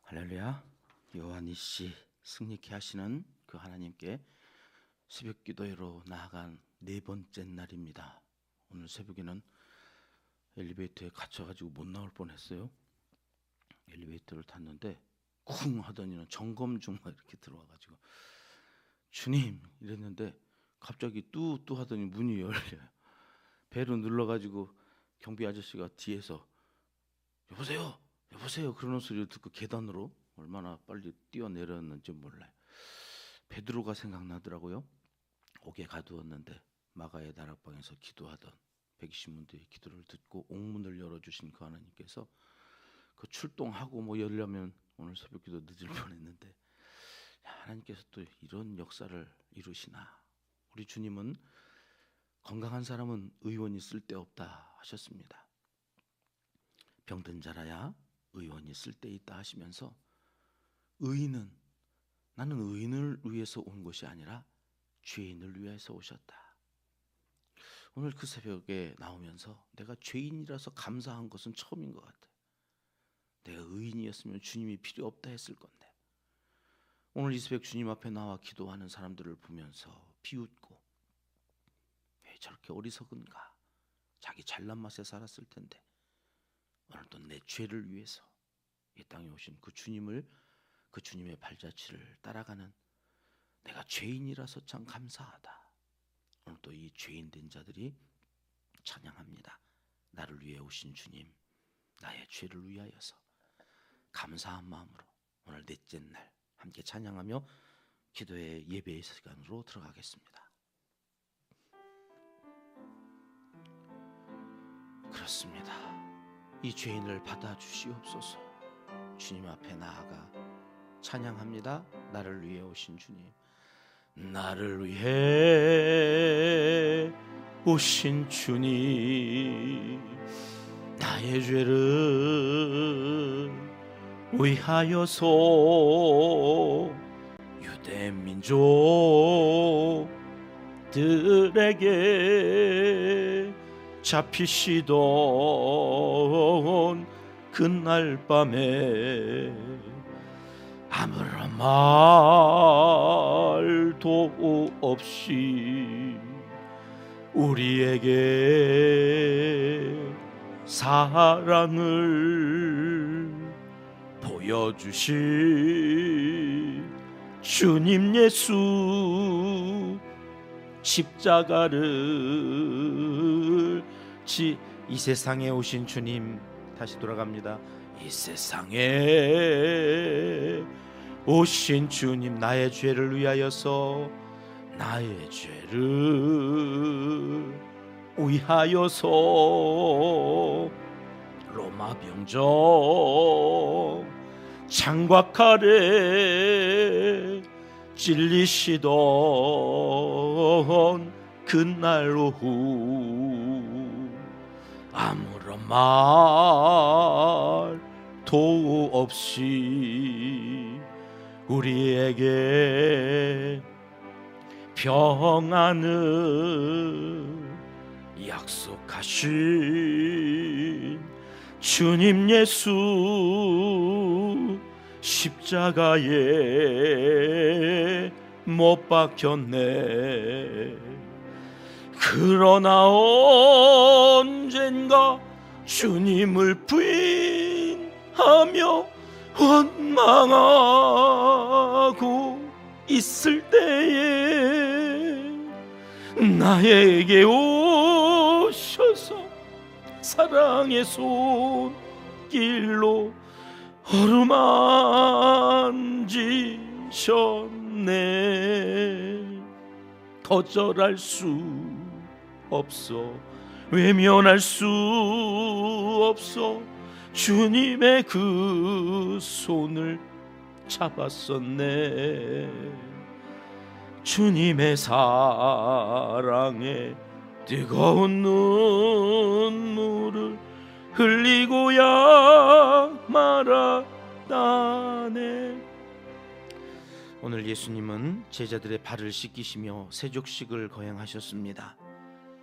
할렐루야. 요한이씨 승리케 하시는 그 하나님께 새벽 기도회로 나아간 네 번째 날입니다. 오늘 새벽에는 엘리베이터에 갇혀가지고 못 나올 뻔했어요. 엘리베이터를 탔는데 쿵 하더니는 점검 중 이렇게 들어와가지고 주님 이랬는데 갑자기 뚜뚜 하더니 문이 열려요. 배로 눌러가지고 경비 아저씨가 뒤에서 여보세요 여보세요 그러는 소리를 듣고 계단으로 얼마나 빨리 뛰어내렸는지 몰라요. 베드로가 생각나더라고요. 옥에 가두었는데 마가의 다락방에서 기도하던 120문들의 기도를 듣고 옥문을 열어주신 그 하나님께서 그 출동하고 뭐 열려면 오늘 새벽기도 늦을 뻔했는데 하나님께서 또 이런 역사를 이루시나. 우리 주님은 건강한 사람은 의원이 쓸데없다 하셨습니다. 병든 자라야 의원이 쓸데있다 하시면서 의인은 나는 의인을 위해서 온 것이 아니라 죄인을 위해서 오셨다. 오늘 그 새벽에 나오면서 내가 죄인이라서 감사한 것은 처음인 것 같아요. 내가 의인이었으면 주님이 필요 없다 했을 건데 오늘 이 새벽 주님 앞에 나와 기도하는 사람들을 보면서 비웃고 왜 저렇게 어리석은가. 자기 잘난 맛에 살았을 텐데 오늘도 내 죄를 위해서 이 땅에 오신 그 주님을, 그 주님의 발자취를 따라가는 내가 죄인이라서 참 감사하다. 오늘도 이 죄인 된 자들이 찬양합니다. 나를 위해 오신 주님, 나의 죄를 위하여서 감사한 마음으로 오늘 넷째 날 함께 찬양하며 기도의 예배의 시간으로 들어가겠습니다. 그렇습니다. 이 죄인을 받아주시옵소서. 주님 앞에 나아가 찬양합니다. 나를 위해 오신 주님, 나를 위해 오신 주님, 나의 죄를 위하여서 유대 민족들에게 잡히시던 그날 밤에 아무런 말도 없이 우리에게 사랑을 보여주신 주님 예수, 십자가를 이 세상에 오신 주님, 다시 돌아갑니다. 이 세상에 오신 주님, 나의 죄를 위하여서, 나의 죄를 위하여서 로마 병정 장곽칼에 찔리시던 그날 오후 아무런 말도 없이 우리에게 평안을 약속하신 주님 예수, 십자가에 못 박혔네. 그러나 언젠가 주님을 부인하며 원망하고 있을 때에 나에게 오셔서 사랑의 손길로 어루만지셨네. 거절할 수 없어, 외면할 수 없어 주님의 그 손을 잡았었네. 주님의 사랑에 뜨거운 눈물을 흘리고야 말았다네. 오늘 예수님은 제자들의 발을 씻기시며 세족식을 거행하셨습니다.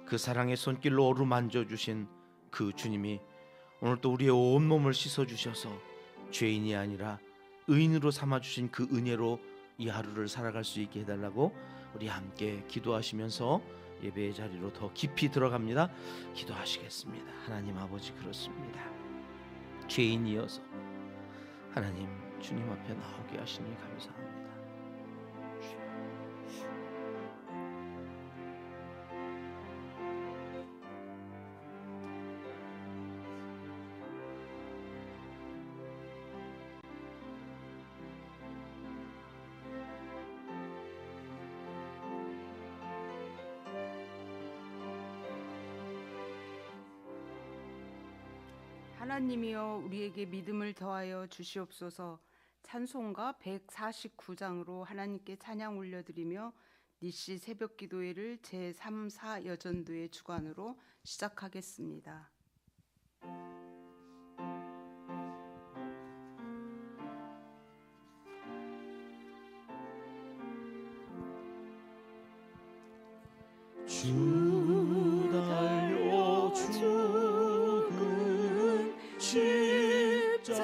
그 사랑의 손길로 어루만져 주신 그 주님이 오늘 또 우리의 온몸을 씻어주셔서 죄인이 아니라 의인으로 삼아주신 그 은혜로 이 하루를 살아갈 수 있게 해달라고 우리 함께 기도하시면서 예배의 자리로 더 깊이 들어갑니다. 기도하시겠습니다. 하나님 아버지, 그렇습니다. 죄인이어서 하나님 주님 앞에 나오게 하시니 감사합니다. 하나님이여 우리에게 믿음을 더하여 주시옵소서. 찬송가 149장으로 하나님께 찬양 올려드리며 니시 새벽기도회를 제3, 4 여전도의 주관으로 시작하겠습니다. 주 달려 죽은 십자가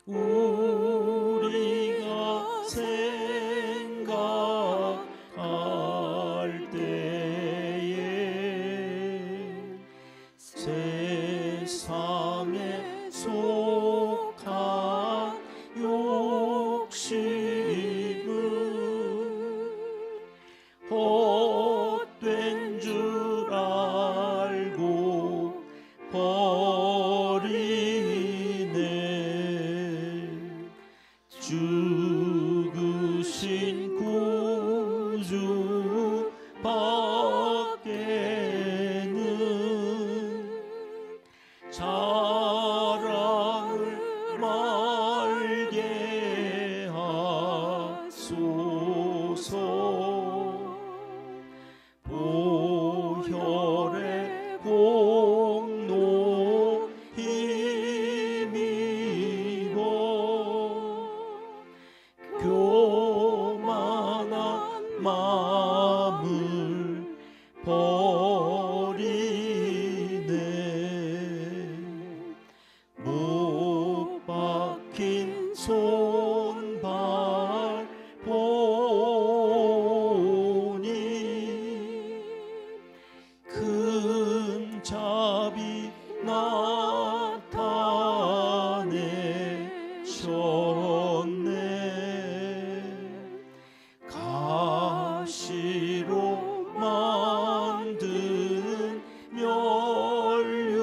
우리가 생각할 때에 세상에 속한 욕심을 헛된 줄 알고 버리네. 죽으신 구주 밖에는 자랑을 말게 하소서. 보혈의 공로 힘입어 교만한 마음을 버리네. 못 박힌 손발 보니 큰 자비 나타내셨네. 가시로 만든 면류관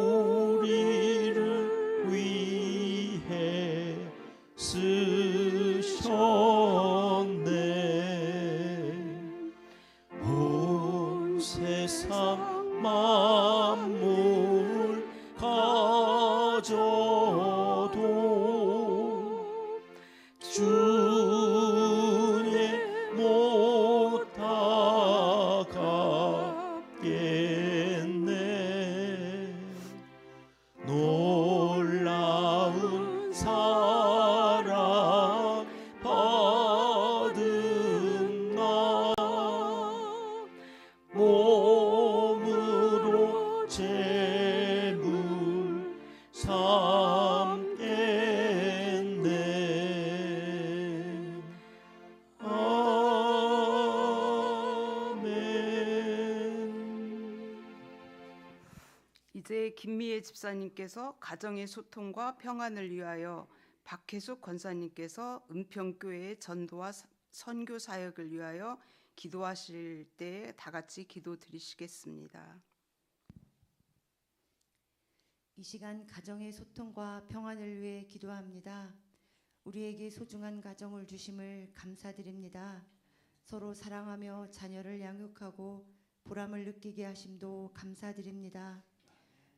우리를 위해 쓰셨네. 온 세상 만물 가져도 주님 못 다가겠네. 놀라운 사랑 받은 나 몸으로 제물 삼겠네. 아멘. 이제 김미애 집사님께서 가정의 소통과 평안을 위하여, 박혜숙 권사님께서 은평교회의 전도와 선교 사역을 위하여 기도하실 때 다 같이 기도 드리시겠습니다. 이 시간 가정의 소통과 평안을 위해 기도합니다. 우리에게 소중한 가정을 주심을 감사드립니다. 서로 사랑하며 자녀를 양육하고 보람을 느끼게 하심도 감사드립니다.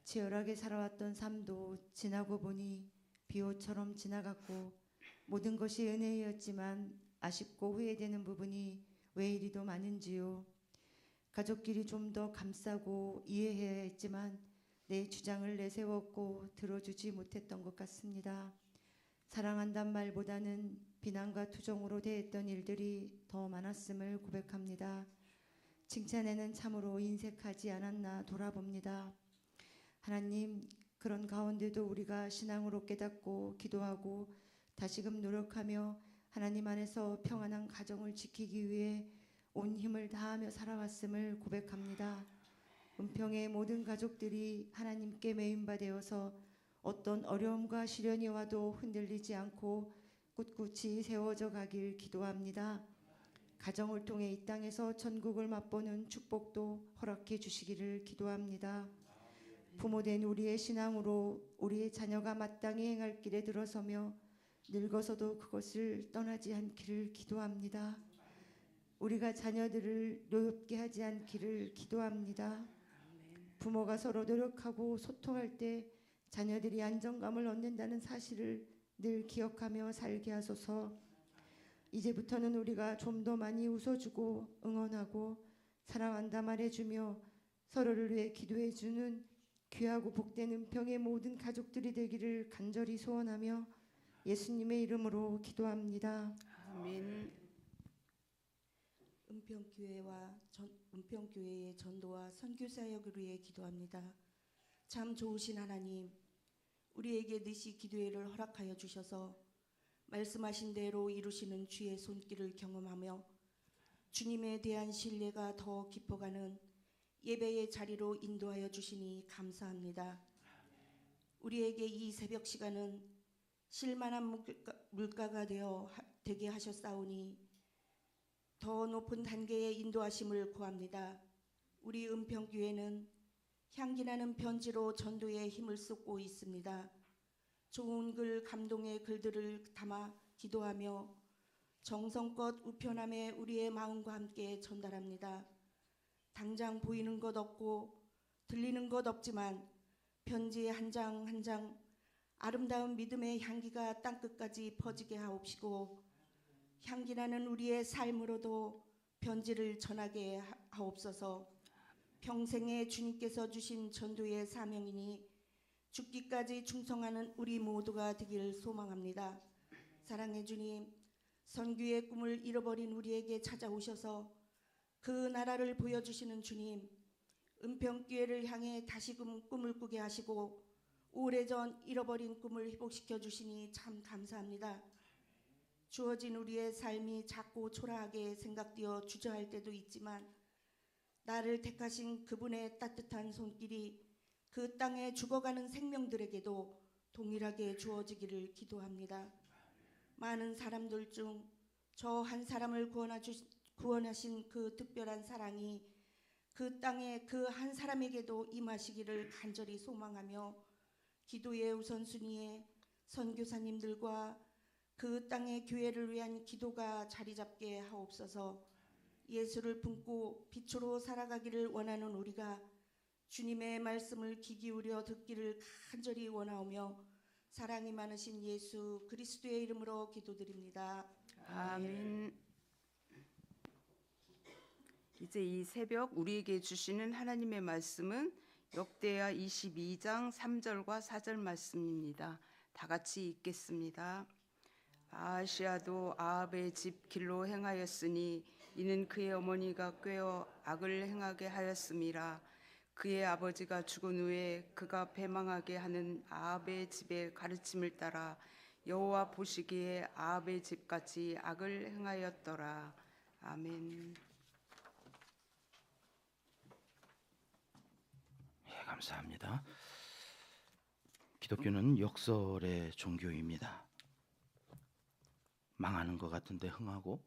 치열하게 살아왔던 삶도 지나고 보니 비호처럼 지나갔고 모든 것이 은혜였지만 아쉽고 후회되는 부분이 왜 이리도 많은지요. 가족끼리 좀 더 감싸고 이해해야 했지만 내 주장을 내세웠고 들어주지 못했던 것 같습니다. 사랑한단 말보다는 비난과 투정으로 대했던 일들이 더 많았음을 고백합니다. 칭찬에는 참으로 인색하지 않았나 돌아봅니다. 하나님, 그런 가운데도 우리가 신앙으로 깨닫고 기도하고 다시금 노력하며 하나님 안에서 평안한 가정을 지키기 위해 온 힘을 다하며 살아왔음을 고백합니다. 은평의 모든 가족들이 하나님께 메인바 되어서 어떤 어려움과 시련이 와도 흔들리지 않고 꿋꿋이 세워져 가길 기도합니다. 가정을 통해 이 땅에서 천국을 맛보는 축복도 허락해 주시기를 기도합니다. 부모된 우리의 신앙으로 우리의 자녀가 마땅히 행할 길에 들어서며 늙어서도 그것을 떠나지 않기를 기도합니다. 우리가 자녀들을 노엽게 하지 않기를 기도합니다. 부모가 서로 노력하고 소통할 때 자녀들이 안정감을 얻는다는 사실을 늘 기억하며 살게 하소서. 이제부터는 우리가 좀 더 많이 웃어주고 응원하고 사랑한다 말해주며 서로를 위해 기도해주는 귀하고 복된 은평의 모든 가족들이 되기를 간절히 소원하며 예수님의 이름으로 기도합니다. 아멘. 은평교회의 전도와 선교 사역을 위해 기도합니다. 참 좋으신 하나님, 우리에게 늦이 기도회를 허락하여 주셔서 말씀하신 대로 이루시는 주의 손길을 경험하며 주님에 대한 신뢰가 더 깊어가는 예배의 자리로 인도하여 주시니 감사합니다. 우리에게 이 새벽 시간은 실만한 물가가 되게 하셨사오니 더 높은 단계의 인도하심을 구합니다. 우리 은평교회는 향기나는 편지로 전도에 힘을 쏟고 있습니다. 좋은 글, 감동의 글들을 담아 기도하며 정성껏 우편함에 우리의 마음과 함께 전달합니다. 당장 보이는 것 없고 들리는 것 없지만 편지 한 장 한 장 아름다운 믿음의 향기가 땅끝까지 퍼지게 하옵시고 향기나는 우리의 삶으로도 편지를 전하게 하옵소서. 평생에 주님께서 주신 전도의 사명이니 죽기까지 충성하는 우리 모두가 되길 소망합니다. 사랑의 주님, 선교의 꿈을 잃어버린 우리에게 찾아오셔서 그 나라를 보여주시는 주님, 은평교회를 향해 다시금 꿈을 꾸게 하시고 오래전 잃어버린 꿈을 회복시켜 주시니 참 감사합니다. 주어진 우리의 삶이 작고 초라하게 생각되어 주저할 때도 있지만 나를 택하신 그분의 따뜻한 손길이 그 땅에 죽어가는 생명들에게도 동일하게 주어지기를 기도합니다. 많은 사람들 중 저 한 사람을 구원하신 그 특별한 사랑이 그 땅에 그 한 사람에게도 임하시기를 간절히 소망하며 기도의 우선순위에 선교사님들과 그 땅의 교회를 위한 기도가 자리 잡게 하옵소서. 예수를 품고 빛으로 살아가기를 원하는 우리가 주님의 말씀을 귀 기울여 듣기를 간절히 원하오며 사랑이 많으신 예수 그리스도의 이름으로 기도드립니다. 아멘. 이제 이 새벽 우리에게 주시는 하나님의 말씀은 역대하 22장 3절과 4절 말씀입니다. 다 같이 읽겠습니다. 아하시아도 아합의 집 길로 행하였으니 이는 그의 어머니가 꾀어 악을 행하게 하였음이라. 그의 아버지가 죽은 후에 그가 패망하게 하는 아합의 집의 가르침을 따라 여호와 보시기에 아합의 집같이 악을 행하였더라. 아멘. 예, 감사합니다. 기독교는 역설의 종교입니다. 망하는 것 같은데 흥하고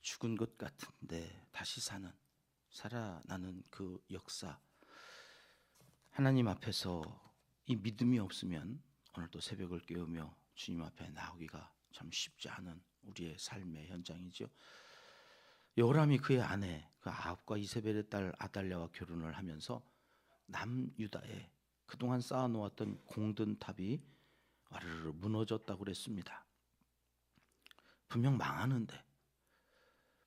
죽은 것 같은데 다시 살아나는 그 역사. 하나님 앞에서 이 믿음이 없으면 오늘도 새벽을 깨우며 주님 앞에 나오기가 참 쉽지 않은 우리의 삶의 현장이죠. 여호람이 그의 아내 그 아합과 이세벨의 딸 아달랴와 결혼을 하면서 남유다에 그동안 쌓아놓았던 공든 탑이 와르르 무너졌다고 그랬습니다. 분명 망하는데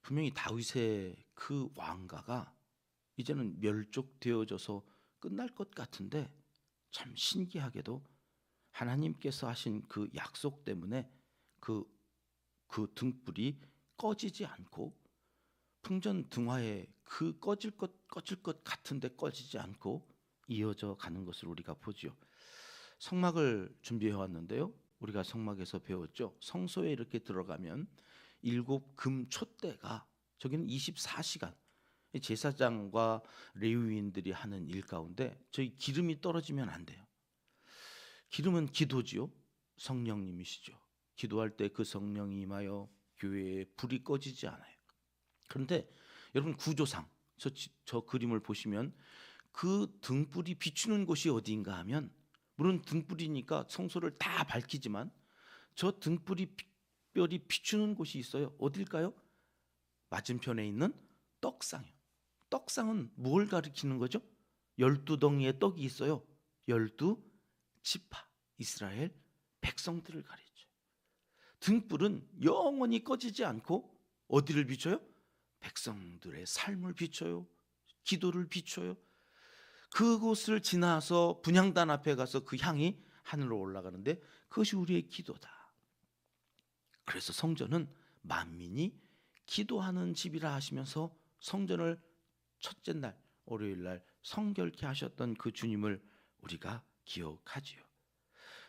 분명히 다윗의 그 왕가가 이제는 멸족되어져서 끝날 것 같은데 참 신기하게도 하나님께서 하신 그 약속 때문에 그 등불이 꺼지지 않고 풍전 등화에 그 꺼질 것 같은데 꺼지지 않고 이어져 가는 것을 우리가 보죠. 성막을 준비해 왔는데요. 우리가 성막에서 배웠죠. 성소에 이렇게 들어가면 7금 촛대가, 저기는 24시간 제사장과 레위인들이 하는 일 가운데 저희 기름이 떨어지면 안 돼요. 기름은 기도지요. 성령님이시죠. 기도할 때 그 성령이 임하여 교회에 불이 꺼지지 않아요. 그런데 여러분, 구조상 저 그림을 보시면 그 등불이 비추는 곳이 어디인가 하면, 물론 등불이니까 성소를 다 밝히지만 저 등불이 특별히 비추는 곳이 있어요. 어딜까요? 맞은편에 있는 떡상이요. 떡상은 뭘 가리키는 거죠? 12덩이의 떡이 있어요. 12지파 이스라엘 백성들을 가리죠. 등불은 영원히 꺼지지 않고 어디를 비춰요? 백성들의 삶을 비춰요. 기도를 비춰요. 그곳을 지나서 분향단 앞에 가서 그 향이 하늘로 올라가는데 그것이 우리의 기도다. 그래서 성전은 만민이 기도하는 집이라 하시면서 성전을 첫째 날 월요일 날 성결케 하셨던 그 주님을 우리가 기억하지요.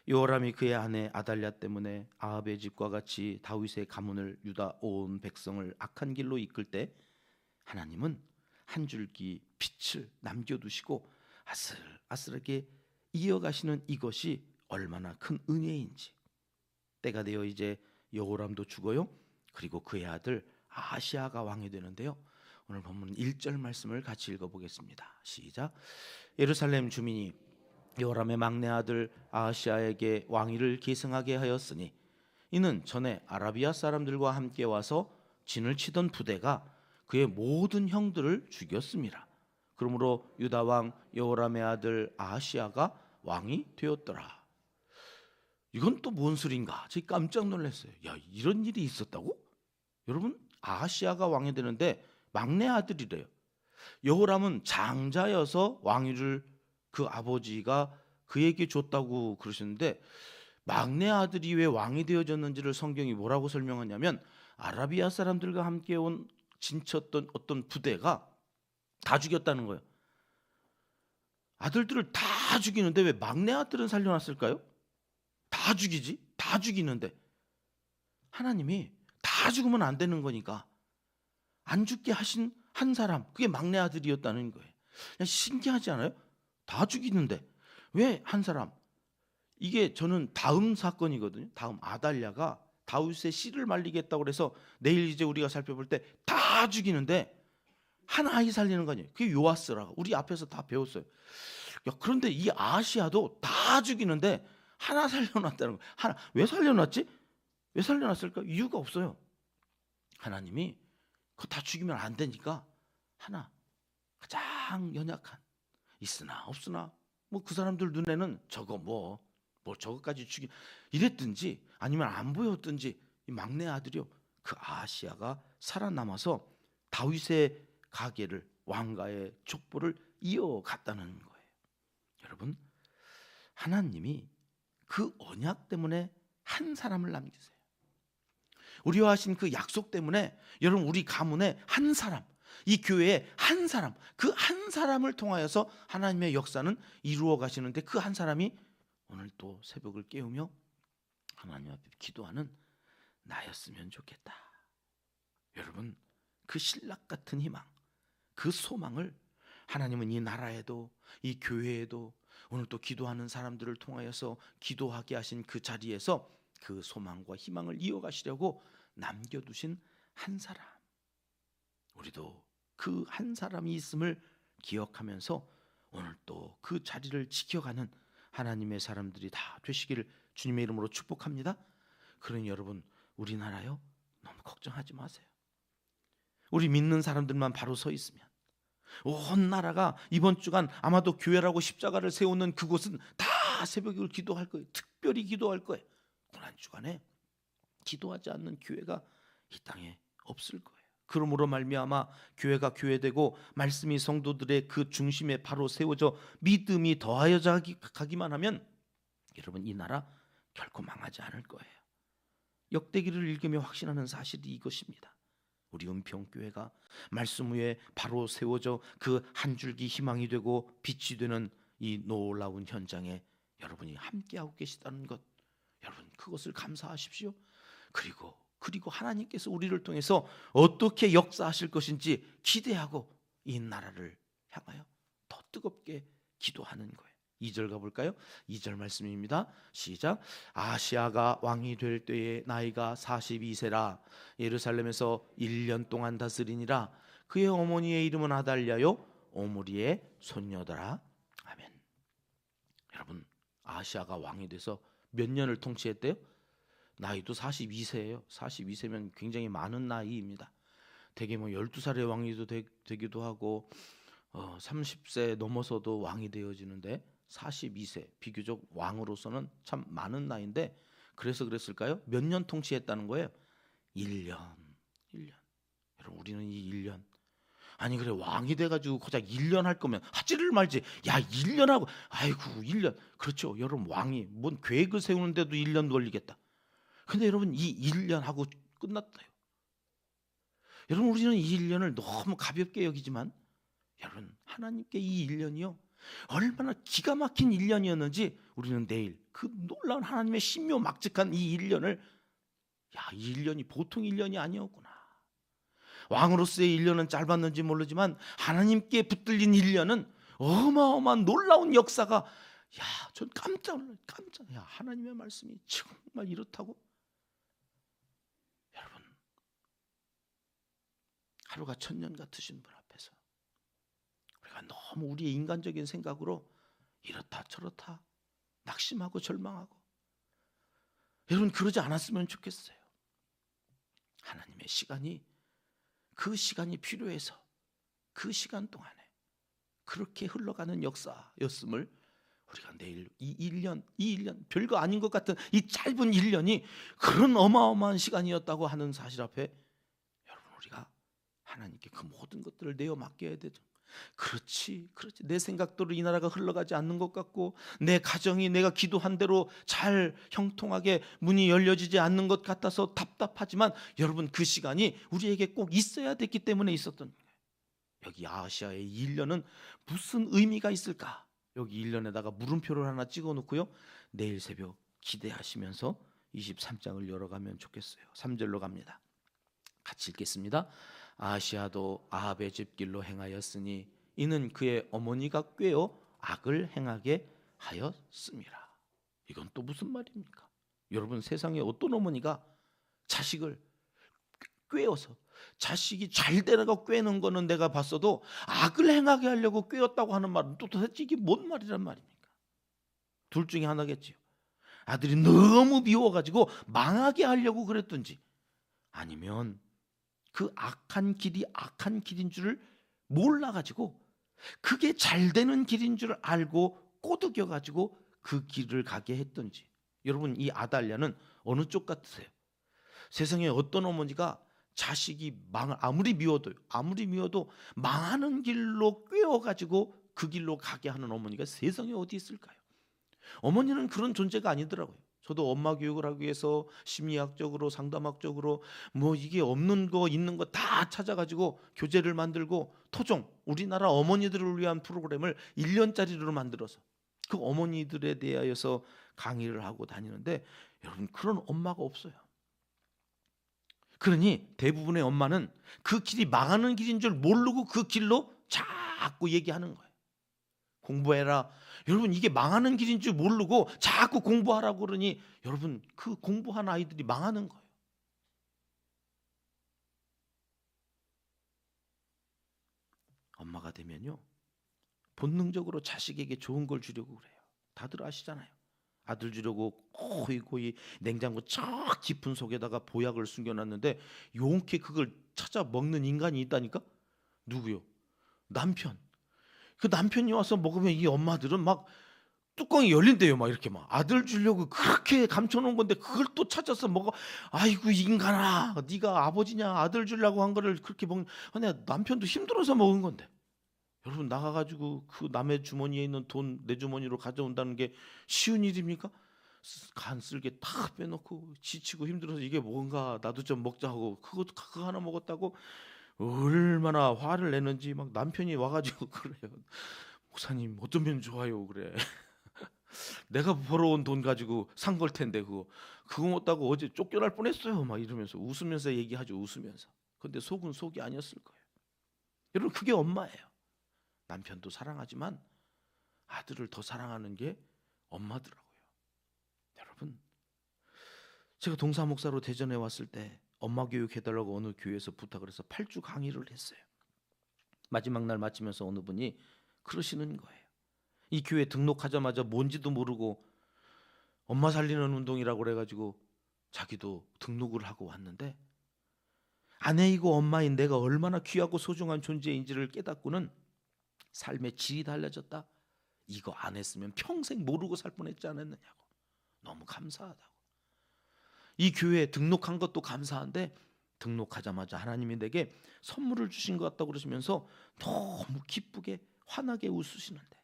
요람이 그의 아내 아달랴 때문에 아합의 집과 같이 다윗의 가문을, 유다 온 백성을 악한 길로 이끌 때 하나님은 한 줄기 빛을 남겨두시고 아슬아슬하게 이어가시는 이것이 얼마나 큰 은혜인지. 때가 되어 이제 여호람도 죽어요. 그리고 그의 아들 아하시아가 왕이 되는데요. 오늘 본문 1절 말씀을 같이 읽어보겠습니다. 시작. 예루살렘 주민이 여호람의 막내 아들 아하시아에게 왕위를 계승하게 하였으니 이는 전에 아라비아 사람들과 함께 와서 진을 치던 부대가 그의 모든 형들을 죽였습니다. 그러므로 유다 왕 여호람의 아들 아하시아가 왕이 되었더라. 이건 또 뭔 소린가? 제가 깜짝 놀랐어요. 야, 이런 일이 있었다고? 여러분, 아하시아가 왕이 되는데 막내 아들이래요. 여호람은 장자여서 왕위를 그 아버지가 그에게 줬다고 그러셨는데, 막내 아들이 왜 왕이 되어졌는지를 성경이 뭐라고 설명하냐면, 아라비아 사람들과 함께 온 진쳤던 어떤 부대가 다 죽였다는 거예요. 아들들을 다 죽이는데 왜 막내 아들은 살려놨을까요? 다 죽이지? 다 죽이는데 하나님이 다 죽으면 안 되는 거니까 안 죽게 하신 한 사람, 그게 막내 아들이었다는 거예요. 그냥 신기하지 않아요? 다 죽이는데 왜 한 사람? 이게 저는 다음 사건이거든요. 다음 아달랴가 다윗의 씨를 말리겠다고 그래서 내일 이제 우리가 살펴볼 때 다 죽이는데 한 아이 살리는 거 아니에요. 그게 요아스라고 우리 앞에서 다 배웠어요. 야, 그런데 이 아시아도 다 죽이는데 하나 살려놨다는 거예요. 하나. 왜 살려놨지? 왜 살려놨을까? 이유가 없어요. 하나님이 그거 다 죽이면 안 되니까 하나, 가장 연약한, 있으나 없으나 뭐 그 사람들 눈에는 저거 뭐 저거까지 죽이 이랬든지 아니면 안 보였든지 이 막내 아들이요, 그 아시아가 살아남아서 다윗의 가계를, 왕가의 족보를 이어갔다는 거예요. 여러분, 하나님이 그 언약 때문에 한 사람을 남기세요. 우리와 하신 그 약속 때문에 여러분, 우리 가문에 한 사람, 이 교회에 한 사람, 그 한 사람을 통하여서 하나님의 역사는 이루어 가시는데, 그 한 사람이 오늘 또 새벽을 깨우며 하나님 앞에 기도하는 나였으면 좋겠다. 여러분, 그 신락 같은 희망, 그 소망을 하나님은 이 나라에도, 이 교회에도, 오늘 또 기도하는 사람들을 통하여서 기도하게 하신 그 자리에서 그 소망과 희망을 이어가시려고 남겨두신 한 사람, 우리도 그 한 사람이 있음을 기억하면서 오늘 또 그 자리를 지켜가는 하나님의 사람들이 다 되시기를 주님의 이름으로 축복합니다. 그러니 여러분, 우리나라요, 너무 걱정하지 마세요. 우리 믿는 사람들만 바로 서 있으면 온 나라가 이번 주간 아마도 교회라고 십자가를 세우는 그곳은 다 새벽을 기도할 거예요. 특별히 기도할 거예요. 고난 주간에 기도하지 않는 교회가 이 땅에 없을 거예요. 그러므로 말미암아 교회가 교회되고 말씀이 성도들의 그 중심에 바로 세워져 믿음이 더하여져 가기만 하면 여러분, 이 나라 결코 망하지 않을 거예요. 역대기를 읽으며 확신하는 사실이 이것입니다. 우리 은평교회가 말씀 위에 바로 세워져 그 한 줄기 희망이 되고 빛이 되는 이 놀라운 현장에 여러분이 함께하고 계시다는 것, 여러분 그것을 감사하십시오. 그리고 하나님께서 우리를 통해서 어떻게 역사하실 것인지 기대하고 이 나라를 향하여 더 뜨겁게 기도하는 거예요. 2절 가볼까요? 2절 말씀입니다. 시작. 아시아가 왕이 될 때에 나이가 42세라 예루살렘에서 1년 동안 다스리니라. 그의 어머니의 이름은 아달랴요 오므리의 손녀더라. 아멘. 여러분, 아시아가 왕이 돼서 몇 년을 통치했대요? 나이도 42세예요. 42세면 굉장히 많은 나이입니다. 대개 12살의 왕이 되기도 하고 30세 넘어서도 왕이 되어지는데 42세 비교적 왕으로서는 참 많은 나이인데, 그래서 그랬을까요? 몇 년 통치했다는 거예요? 1년. 여러분, 우리는 이 1년, 아니 그래 왕이 돼가지고 고작 1년 할 거면 하지를 말지. 야 1년 하고, 아이고 1년. 그렇죠. 여러분, 왕이 뭔 계획을 세우는데도 1년 걸리겠다. 근데 여러분, 이 1년 하고 끝났다요. 여러분, 우리는 이 1년을 너무 가볍게 여기지만 여러분, 하나님께 이 1년이요 얼마나 기가 막힌 1년이었는지 우리는 내일 그 놀라운 하나님의 신묘막측한 이 1년을, 이 1년이 보통 1년이 아니었구나. 왕으로서의 1년은 짧았는지 모르지만 하나님께 붙들린 1년은 어마어마한 놀라운 역사가, 전 깜짝 하나님의 말씀이 정말 이렇다고. 여러분, 하루가 1000년 같으신 분 앞에서 우리가 너무 우리의 인간적인 생각으로 이렇다 저렇다 낙심하고 절망하고, 여러분 그러지 않았으면 좋겠어요. 하나님의 시간이, 그 시간이 필요해서 그 시간 동안에 그렇게 흘러가는 역사였음을 우리가 내일 이 1년 별거 아닌 것 같은 이 짧은 1년이 그런 어마어마한 시간이었다고 하는 사실 앞에 여러분, 우리가 하나님께 그 모든 것들을 내어 맡겨야 되죠. 그렇지 내 생각대로 이 나라가 흘러가지 않는 것 같고, 내 가정이 내가 기도한 대로 잘 형통하게 문이 열려지지 않는 것 같아서 답답하지만, 여러분 그 시간이 우리에게 꼭 있어야 됐기 때문에 있었던 거예요. 여기 아시아의 1년은 무슨 의미가 있을까? 여기 1년에다가 물음표를 하나 찍어 놓고요, 내일 새벽 기대하시면서 23장을 열어가면 좋겠어요. 3절로 갑니다. 같이 읽겠습니다. 아시아도 아합의 집길로 행하였으니 이는 그의 어머니가 꾀어 악을 행하게 하였음이라. 이건 또 무슨 말입니까? 여러분, 세상에 어떤 어머니가 자식을 꾀어서, 자식이 잘 되라고 꾀는 거는 내가 봤어도 악을 행하게 하려고 꾀었다고 하는 말은 또 도대체 이게 뭔 말이란 말입니까? 둘 중에 하나겠지요. 아들이 너무 미워가지고 망하게 하려고 그랬든지, 아니면 그 악한 길이 악한 길인 줄을 몰라가지고 그게 잘 되는 길인 줄 알고 꼬드겨가지고 그 길을 가게 했든지. 여러분, 이 아달랴는 어느 쪽 같으세요? 세상에 어떤 어머니가 자식이 아무리 미워도 망하는 길로 꿰어가지고 그 길로 가게 하는 어머니가 세상에 어디 있을까요? 어머니는 그런 존재가 아니더라고요. 저도 엄마 교육을 하기 위해서 심리학적으로 상담학적으로 이게 없는 거 있는 거 다 찾아가지고 교재를 만들고 토종, 우리나라 어머니들을 위한 프로그램을 1년짜리로 만들어서 그 어머니들에 대하여서 강의를 하고 다니는데, 여러분 그런 엄마가 없어요. 그러니 대부분의 엄마는 그 길이 망하는 길인 줄 모르고 그 길로 자꾸 얘기하는 거예요. 공부해라. 여러분, 이게 망하는 길인 줄 모르고 자꾸 공부하라고 그러니 여러분, 그 공부한 아이들이 망하는 거예요. 엄마가 되면요, 본능적으로 자식에게 좋은 걸 주려고 그래요. 다들 아시잖아요. 아들 주려고 고이 냉장고 저 깊은 속에다가 보약을 숨겨놨는데 용케 그걸 찾아 먹는 인간이 있다니까? 누구요? 남편. 그 남편이 와서 먹으면 이 엄마들은 막 뚜껑이 열린대요. 막 이렇게 막 아들 주려고 그렇게 감춰놓은 건데 그걸 또 찾아서 먹어. 아이고 인간아, 네가 아버지냐 아들 주려고 한 거를 그렇게 먹는. 아니, 남편도 힘들어서 먹은 건데. 여러분, 나가가지고 그 남의 주머니에 있는 돈 내 주머니로 가져온다는 게 쉬운 일입니까? 간 쓸개 다 빼놓고 지치고 힘들어서 이게 뭔가 나도 좀 먹자 하고 그거 하나 먹었다고 얼마나 화를 내는지 막 남편이 와가지고 그래요. 목사님 어쩌면 좋아요 그래. 내가 벌어온 돈 가지고 산 걸 텐데 그거 먹다고 어제 쫓겨날 뻔했어요. 막 이러면서 웃으면서 얘기하죠. 웃으면서. 근데 속은 속이 아니었을 거예요. 여러분 그게 엄마예요. 남편도 사랑하지만 아들을 더 사랑하는 게 엄마더라고요. 여러분 제가 동사 목사로 대전에 왔을 때 엄마 교육 해달라고 어느 교회에서 부탁을 해서 8주 강의를 했어요. 마지막 날 마치면서 어느 분이 그러시는 거예요. 이 교회 등록하자마자 뭔지도 모르고 엄마 살리는 운동이라고 그래가지고 자기도 등록을 하고 왔는데 아내이고 엄마인 내가 얼마나 귀하고 소중한 존재인지를 깨닫고는 삶의 질이 달라졌다. 이거 안 했으면 평생 모르고 살 뻔했지 않았느냐고. 너무 감사하다고. 이 교회에 등록한 것도 감사한데 등록하자마자 하나님이 내게 선물을 주신 것 같다고 그러시면서 너무 기쁘게 환하게 웃으시는데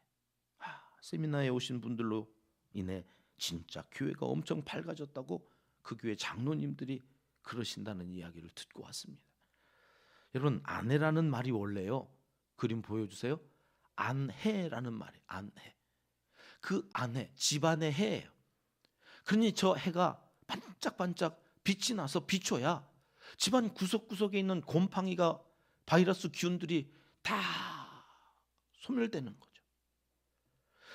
세미나에 오신 분들로 인해 진짜 교회가 엄청 밝아졌다고 그 교회 장로님들이 그러신다는 이야기를 듣고 왔습니다. 여러분 아내라는 말이 원래요. 그림 보여주세요. 안해라는 말이에요. 안해. 그 안해 집안의 해예요. 그러니 저 해가 반짝반짝 빛이 나서 비춰야 집안 구석구석에 있는 곰팡이가 바이러스 기운들이 다 소멸되는 거죠.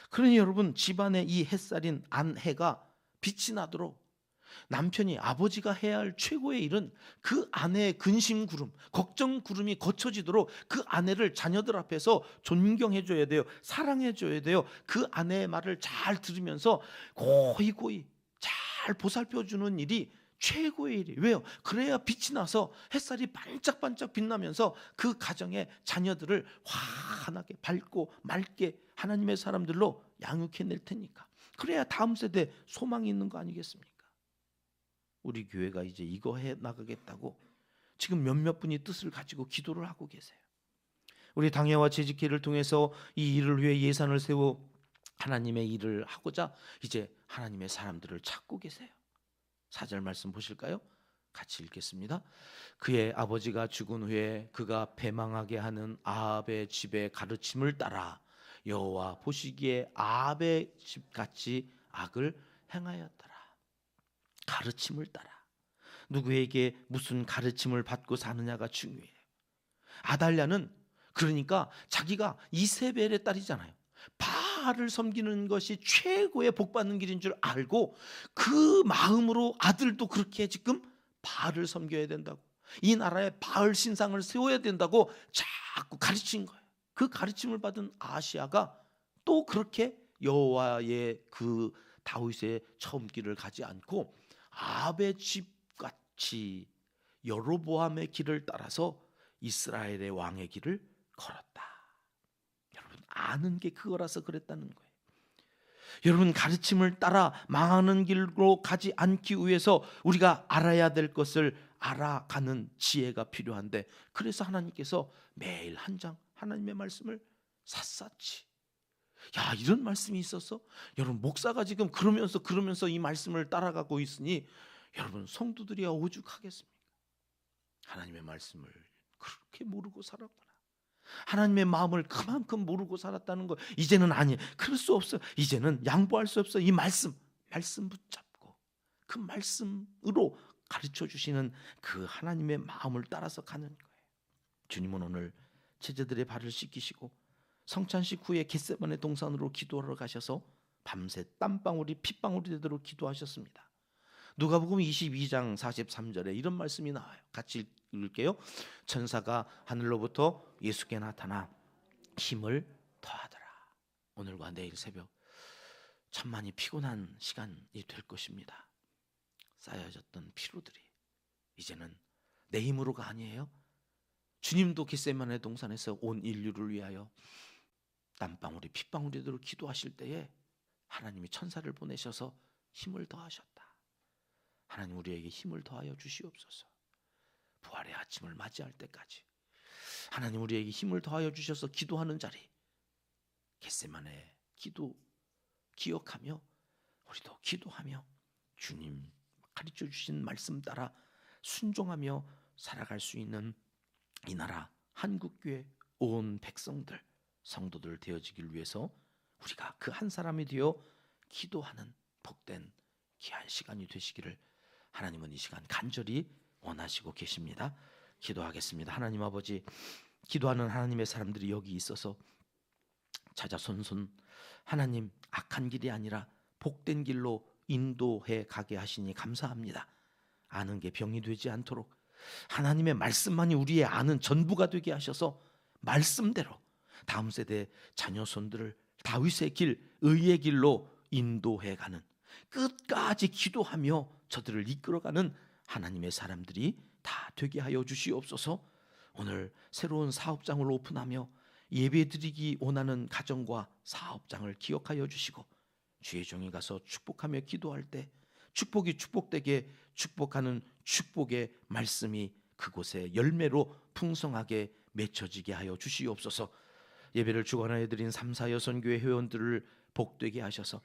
그러니 여러분 집안에 이 햇살인 안해가 빛이 나도록 남편이 아버지가 해야 할 최고의 일은 그 아내의 근심 구름, 걱정 구름이 거쳐지도록 그 아내를 자녀들 앞에서 존경해줘야 돼요. 사랑해줘야 돼요. 그 아내의 말을 잘 들으면서 고이고이 잘 보살펴주는 일이 최고의 일이에요. 왜요? 그래야 빛이 나서 햇살이 반짝반짝 빛나면서 그 가정의 자녀들을 환하게 밝고 맑게 하나님의 사람들로 양육해낼 테니까. 그래야 다음 세대에 소망이 있는 거 아니겠습니까? 우리 교회가 이제 이거 해 나가겠다고 지금 몇몇 분이 뜻을 가지고 기도를 하고 계세요. 우리 당회와 재직회를 통해서 이 일을 위해 예산을 세워 하나님의 일을 하고자 이제 하나님의 사람들을 찾고 계세요. 4절 말씀 보실까요? 같이 읽겠습니다. 그의 아버지가 죽은 후에 그가 배망하게 하는 아합의 집의 가르침을 따라 여호와 보시기에 아합의 집같이 악을 행하였더라. 가르침을 따라 누구에게 무슨 가르침을 받고 사느냐가 중요해요. 아달랴는 그러니까 자기가 이세벨의 딸이잖아요. 바알을 섬기는 것이 최고의 복받는 길인 줄 알고 그 마음으로 아들도 그렇게 지금 바알을 섬겨야 된다고, 이 나라에 바알 신상을 세워야 된다고 자꾸 가르친 거예요. 그 가르침을 받은 아시아가 또 그렇게 여호와의 그 다윗의 처음 길을 가지 않고 아합의 집같이 여로보암의 길을 따라서 이스라엘의 왕의 길을 걸었다. 여러분 아는 게 그거라서 그랬다는 거예요. 여러분 가르침을 따라 망하는 길로 가지 않기 위해서 우리가 알아야 될 것을 알아가는 지혜가 필요한데, 그래서 하나님께서 매일 한 장 하나님의 말씀을 샅샅이, 야 이런 말씀이 있었어? 여러분 목사가 지금 그러면서 이 말씀을 따라가고 있으니 여러분 성도들이야 오죽하겠습니까? 하나님의 말씀을 그렇게 모르고 살았구나. 하나님의 마음을 그만큼 모르고 살았다는 거. 이제는 아니, 그럴 수 없어. 이제는 양보할 수 없어. 이 말씀 붙잡고 그 말씀으로 가르쳐 주시는 그 하나님의 마음을 따라서 가는 거예요. 주님은 오늘 제자들의 발을 씻기시고 성찬식 후에 겟세마네 동산으로 기도하러 가셔서 밤새 땀방울이 핏방울이 되도록 기도하셨습니다. 누가복음 22장 43절에 이런 말씀이 나와요. 같이 읽을게요. 천사가 하늘로부터 예수께 나타나 힘을 더하더라. 오늘과 내일 새벽 천만이 피곤한 시간이 될 것입니다. 쌓여졌던 피로들이 이제는 내 힘으로가 아니에요. 주님도 겟세마네 동산에서 온 인류를 위하여 땀방울이 핏방울이 되도록 기도하실 때에 하나님이 천사를 보내셔서 힘을 더하셨다. 하나님 우리에게 힘을 더하여 주시옵소서. 부활의 아침을 맞이할 때까지 하나님 우리에게 힘을 더하여 주셔서 기도하는 자리, 겟세마네 기도 기억하며 우리도 기도하며 주님 가르쳐 주신 말씀 따라 순종하며 살아갈 수 있는 이 나라 한국교회 온 백성들, 성도들 되어지길 위해서 우리가 그 한 사람이 되어 기도하는 복된 귀한 시간이 되시기를 하나님은 이 시간 간절히 원하시고 계십니다. 기도하겠습니다. 하나님 아버지, 기도하는 하나님의 사람들이 여기 있어서 자자손손 하나님 악한 길이 아니라 복된 길로 인도해 가게 하시니 감사합니다. 아는 게 병이 되지 않도록 하나님의 말씀만이 우리의 아는 전부가 되게 하셔서 말씀대로 다음 세대 자녀손들을 다윗의 길, 의의 길로 인도해 가는, 끝까지 기도하며 저들을 이끌어가는 하나님의 사람들이 다 되게 하여 주시옵소서. 오늘 새로운 사업장을 오픈하며 예배드리기 원하는 가정과 사업장을 기억하여 주시고, 주의 종이 가서 축복하며 기도할 때 축복이 축복되게 축복하는 축복의 말씀이 그곳에 열매로 풍성하게 맺혀지게 하여 주시옵소서. 예배를 주관하여 드린 3사 여선교회 회원들을 복되게 하셔서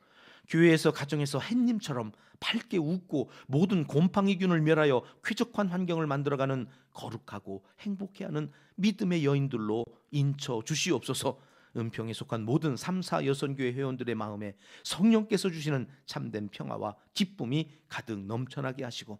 교회에서 가정에서 햇님처럼 밝게 웃고 모든 곰팡이균을 멸하여 쾌적한 환경을 만들어가는 거룩하고 행복해하는 믿음의 여인들로 인쳐 주시옵소서. 은평에 속한 모든 3사 여선교회 회원들의 마음에 성령께서 주시는 참된 평화와 기쁨이 가득 넘쳐나게 하시고,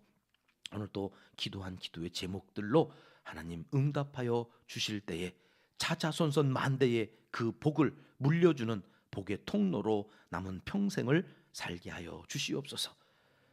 오늘 또 기도한 기도의 제목들로 하나님 응답하여 주실 때에 자자손손 만대의 그 복을 물려주는 복의 통로로 남은 평생을 살게 하여 주시옵소서.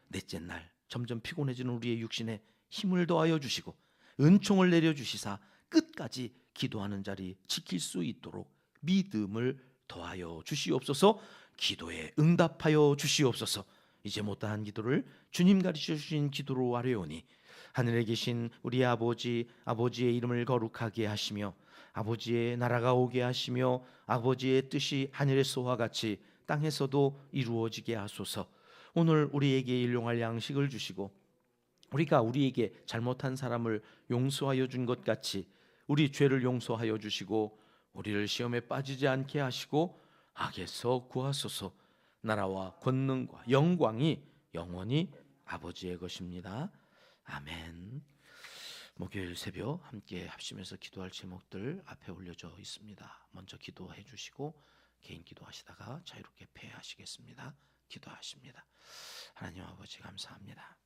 넷째 날 점점 피곤해지는 우리의 육신에 힘을 더하여 주시고 은총을 내려주시사 끝까지 기도하는 자리 지킬 수 있도록 믿음을 더하여 주시옵소서. 기도에 응답하여 주시옵소서. 이제 못다한 기도를 주님 가르쳐 주신 기도로 아뢰오니 하늘에 계신 우리 아버지, 아버지의 이름을 거룩하게 하시며 아버지의 나라가 오게 하시며 아버지의 뜻이 하늘에서와 같이 땅에서도 이루어지게 하소서. 오늘 우리에게 일용할 양식을 주시고 우리가 우리에게 잘못한 사람을 용서하여 준 것 같이 우리 죄를 용서하여 주시고 우리를 시험에 빠지지 않게 하시고 악에서 구하소서. 나라와 권능과 영광이 영원히 아버지의 것입니다. 아멘. 목요일 새벽 함께 합심해서 기도할 제목들 앞에 올려져 있습니다. 먼저 기도해 주시고 개인 기도하시다가 자유롭게 패하시겠습니다. 기도하십니다. 하나님 아버지 감사합니다.